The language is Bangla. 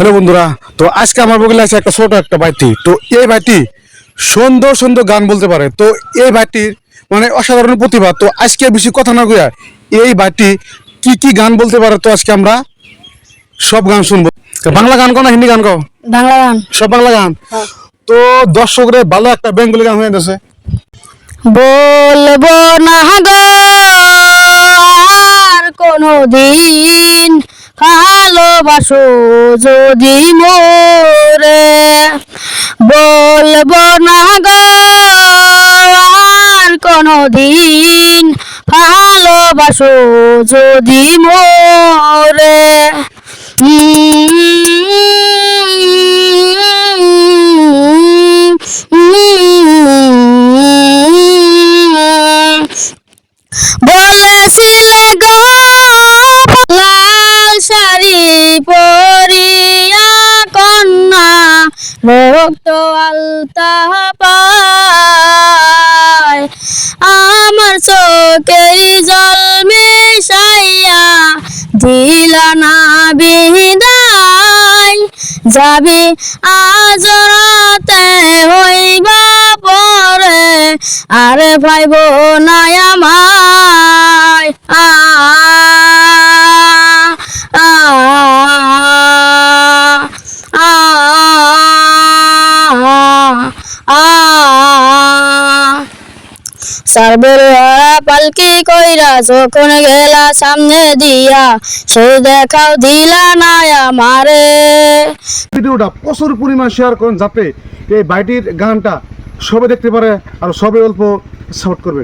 হ্যালো বন্ধুরা, তো আজকে আমার বগলে আছে একটা ছোট একটা ভাইটি। তো এই ভাইটি সুন্দর সুন্দর গান বলতে পারে। তো এই ভাইটির মানে অসাধারণ প্রতিভা। তো আজকে বেশি কথা না কইয়া এই ভাইটি কি কি গান বলতে পারে, তো আজকে আমরা সব গান শুনবো। তো বাংলা গান কও না হিন্দি গান কও? বাংলা গান। সব বাংলা গান। তো দর্শকরে ভালো একটা বেঙ্গলি গান হয়ে গেছে। বলবো না গো আর কোনদিন, ভালোবাসো যদি মোরে। বলবো না গো আর কোনদিন, ভালোবাসো যদি মোরে। বলেছিলে গো লাল শাড়ি পরিয়া কন্যা রক্ত আলতা পায়, আমার চোখের জল মিশাইয়া দিলা না বিদায়। যাবি আজ রাতে হইবা পরে, আরে ভাইব না আমায়। সার্বের পালকি কইরা যখন গেলা সামনে দিয়া, সেই দেখাও দিলা না আমারে। ভিডিওটা প্রচুর পরিমাণ শেয়ার করুন যাতে এই ভাইটির গানটা সবে দেখতে পারে আর সবে অল্প সাপোর্ট করবে।